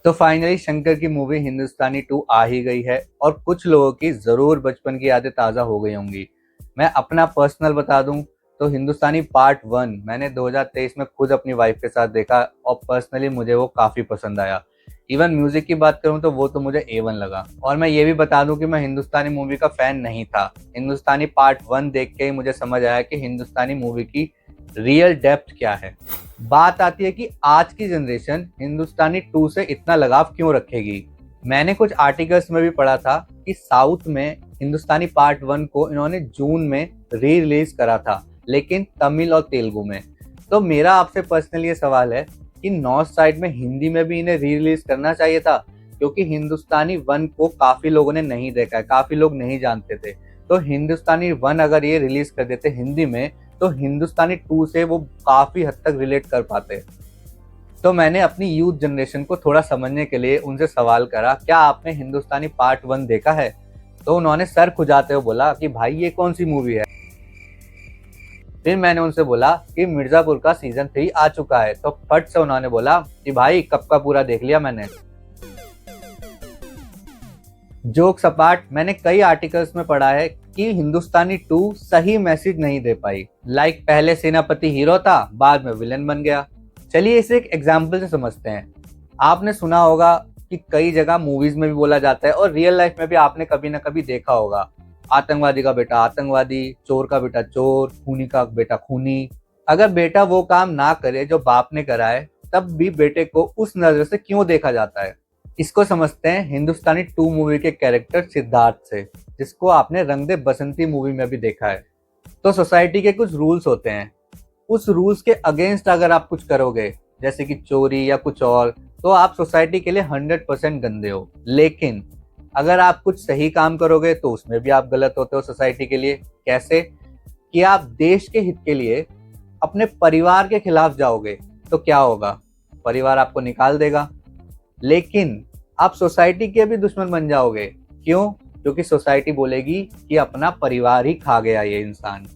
तो फाइनली शंकर की मूवी हिंदुस्तानी 2 आ ही गई है और कुछ लोगों की जरूर बचपन की यादें ताज़ा हो गई होंगी। मैं अपना पर्सनल बता दूं तो हिंदुस्तानी पार्ट 1 मैंने 2023 में खुद अपनी वाइफ के साथ देखा और पर्सनली मुझे वो काफ़ी पसंद आया। इवन म्यूजिक की बात करूं तो वो तो मुझे A1 लगा। और मैं ये भी बता दूं कि मैं हिंदुस्तानी मूवी का फैन नहीं था। हिंदुस्तानी पार्ट 1 देख के ही मुझे समझ आया कि हिंदुस्तानी मूवी की रियल डेप्थ क्या है। बात आती है कि आज की जनरेशन हिंदुस्तानी 2 से इतना लगाव क्यों रखेगी। मैंने कुछ आर्टिकल्स में भी पढ़ा था कि साउथ में हिंदुस्तानी पार्ट 1 को इन्होंने जून में री रिलीज करा था, लेकिन तमिल और तेलुगु में। तो मेरा आपसे पर्सनली ये सवाल है कि नॉर्थ साइड में हिंदी में भी इन्हें री रिलीज करना चाहिए था, क्योंकि हिंदुस्तानी 1 को काफी लोगों ने नहीं देखा है, काफी लोग नहीं जानते थे। तो हिंदुस्तानी 1 अगर ये रिलीज कर देते हिंदी में तो हिंदुस्तानी 2 से वो काफी हद तक रिलेट कर पाते। तो मैंने अपनी यूथ जनरेशन को थोड़ा समझने के लिए उनसे सवाल करा, क्या आपने हिंदुस्तानी पार्ट 1 देखा है? तो उन्होंने सर खुजाते हुए बोला कि भाई ये कौन सी मूवी है। फिर मैंने उनसे बोला कि मिर्जापुर का सीजन 3 आ चुका है, तो फट से उन्होंने बोला कि भाई कब का पूरा देख लिया मैंने। जोक्स अपार्ट, मैंने कई आर्टिकल्स में पढ़ा है कि हिंदुस्तानी 2 सही मैसेज नहीं दे पाई। पहले सेनापति हीरो था, बाद में विलन बन गया। चलिए इसे एक एग्जाम्पल से समझते हैं। आपने सुना होगा कि कई जगह मूवीज में भी बोला जाता है और रियल लाइफ में भी आपने कभी ना कभी देखा होगा, आतंकवादी का बेटा आतंकवादी, चोर का बेटा चोर, खूनी का बेटा खूनी। अगर बेटा वो काम ना करे जो बाप ने कराए, तब भी बेटे को उस नजर से क्यों देखा जाता है। इसको समझते हैं हिंदुस्तानी 2 मूवी के कैरेक्टर सिद्धार्थ से, जिसको आपने रंग दे बसंती मूवी में भी देखा है। तो सोसाइटी के कुछ रूल्स होते हैं, उस रूल्स के अगेंस्ट अगर आप कुछ करोगे जैसे कि चोरी या कुछ और, तो आप सोसाइटी के लिए 100% गंदे हो। लेकिन अगर आप कुछ सही काम करोगे तो उसमें भी आप गलत होते हो सोसाइटी के लिए। कैसे? कि आप देश के हित के लिए अपने परिवार के खिलाफ जाओगे तो क्या होगा? परिवार आपको निकाल देगा। लेकिन आप सोसाइटी के भी दुश्मन बन जाओगे। क्यों? क्योंकि सोसाइटी बोलेगी कि अपना परिवार ही खा गया ये इंसान।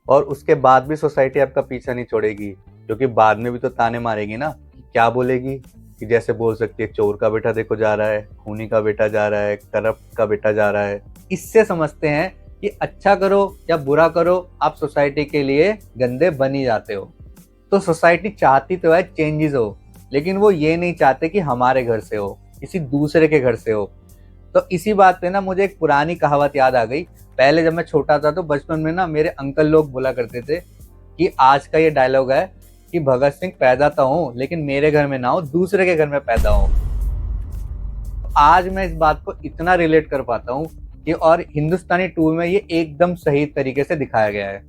और उसके बाद भी सोसाइटी आपका पीछा नहीं छोड़ेगी, क्योंकि बाद में भी तो ताने मारेगी ना। क्या बोलेगी? कि जैसे बोल सकती है चोर का बेटा देखो जा रहा है, खूनी का बेटा जा रहा है, करप्ट का बेटा जा रहा है। इससे समझते हैं कि अच्छा करो या बुरा करो, आप सोसाइटी के लिए गंदे बन ही जाते हो। तो सोसाइटी चाहती तो है चेंजेस हो, लेकिन वो ये नहीं चाहते कि हमारे घर से हो, किसी दूसरे के घर से हो। तो इसी बात पे ना मुझे एक पुरानी कहावत याद आ गई। पहले जब मैं छोटा था तो बचपन में ना मेरे अंकल लोग बोला करते थे कि आज का ये डायलॉग है कि भगत सिंह पैदा तो हूँ लेकिन मेरे घर में ना हो, दूसरे के घर में पैदा हो। आज मैं इस बात को इतना रिलेट कर पाता हूँ कि और हिंदुस्तानी 2 में ये एकदम सही तरीके से दिखाया गया है।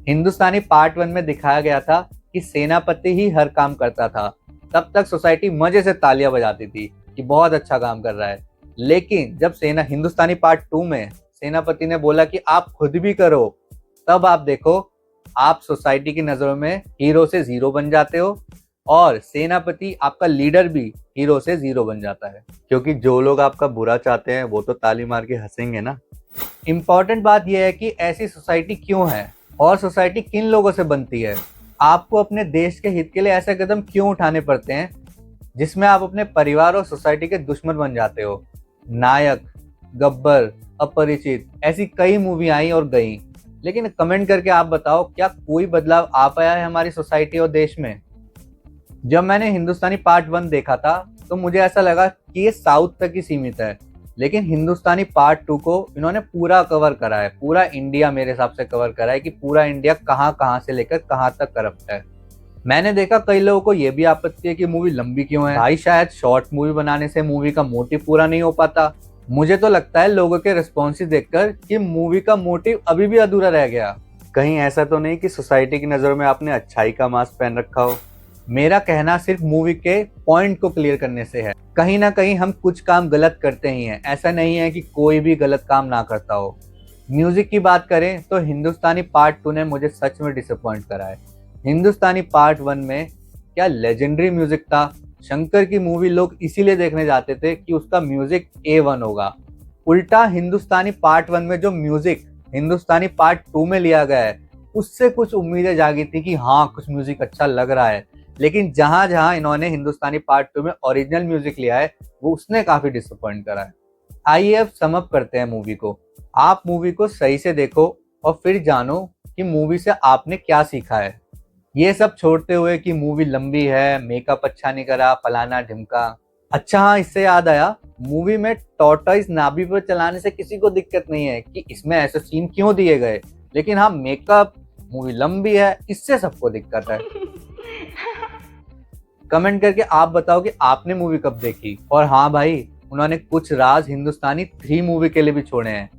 हिंदुस्तानी पार्ट 1 में दिखाया गया था कि सेनापति ही हर काम करता था। तब तक सोसाइटी मजे से तालियां बजाती थी कि बहुत अच्छा काम कर रहा है। लेकिन जब हिंदुस्तानी पार्ट 2 में सेनापति ने बोला कि आप खुद भी करो, तब आप देखो आप सोसाइटी की नजरों में हीरो से जीरो बन जाते हो और सेनापति आपका लीडर भी हीरो से जीरो बन जाता है। क्योंकि जो लोग आपका बुरा चाहते हैं वो तो ताली मार के हंसेंगे ना। इम्पॉर्टेंट बात यह है कि ऐसी सोसाइटी क्यों है और सोसाइटी किन लोगों से बनती है। आपको अपने देश के हित के लिए ऐसे कदम क्यों उठाने पड़ते हैं जिसमें आप अपने परिवार और सोसाइटी के दुश्मन बन जाते हो। नायक, गब्बर, अपरिचित, ऐसी कई मूवी आई और गई। लेकिन कमेंट करके आप बताओ, क्या कोई बदलाव आ पाया है हमारी सोसाइटी और देश में? जब मैंने हिंदुस्तानी पार्ट 1 देखा था तो मुझे ऐसा लगा कि ये साउथ तक ही सीमित है, लेकिन हिंदुस्तानी पार्ट 2 को इन्होंने पूरा कवर करा है। पूरा इंडिया मेरे हिसाब से कवर करा है कि पूरा इंडिया कहाँ कहाँ से लेकर कहाँ तक करप्ट है। मैंने देखा कई लोगों को ये भी आपत्ति है कि मूवी लंबी क्यों है। भाई शायद शॉर्ट मूवी बनाने से मूवी का मोटिव पूरा नहीं हो पाता। मुझे तो लगता है लोगों के रिस्पॉन्सेस देखकर कि मूवी का मोटिव अभी भी अधूरा रह गया। कहीं ऐसा तो नहीं कि सोसाइटी की नजरों में आपने अच्छाई का मास्क पहन रखा हो। मेरा कहना सिर्फ मूवी के पॉइंट को क्लियर करने से है। कहीं ना कहीं हम कुछ काम गलत करते ही हैं, ऐसा नहीं है कि कोई भी गलत काम ना करता हो। म्यूजिक की बात करें तो हिंदुस्तानी पार्ट 2 ने मुझे सच में डिसअपॉइंट करा है। हिंदुस्तानी पार्ट 1 में क्या लेजेंडरी म्यूजिक था। शंकर की मूवी लोग इसीलिए देखने जाते थे कि उसका म्यूजिक A1 होगा। उल्टा हिंदुस्तानी पार्ट 1 में जो म्यूजिक हिंदुस्तानी पार्ट 2 में लिया गया है, उससे कुछ उम्मीदें जागी थी कि हाँ कुछ म्यूजिक अच्छा लग रहा है। लेकिन जहां जहां इन्होंने हिंदुस्तानी पार्ट 2 में ओरिजिनल म्यूजिक लिया है वो उसने काफी डिसअपॉइंट करा है। आइए अब सम अप करते हैं मूवी को। आप मूवी को सही से देखो और फिर जानो कि मूवी से आपने क्या सीखा है। ये सब छोड़ते हुए कि मूवी लंबी है, मेकअप अच्छा नहीं करा, फलाना ढिमका। अच्छा हाँ, इससे याद आया, मूवी में टॉर्टॉइस नाभि पर चलाने से किसी को दिक्कत नहीं है कि इसमें ऐसे सीन क्यों दिए गए, लेकिन हाँ मेकअप, मूवी लंबी है, इससे सबको दिक्कत है। कमेंट करके आप बताओ कि आपने मूवी कब देखी। और हाँ भाई, उन्होंने कुछ राज हिंदुस्तानी 3 मूवी के लिए भी छोड़े हैं,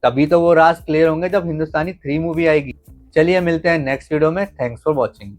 तभी तो वो राज क्लियर होंगे जब हिंदुस्तानी 3 मूवी आएगी। चलिए मिलते हैं नेक्स्ट वीडियो में। Thanks for watching.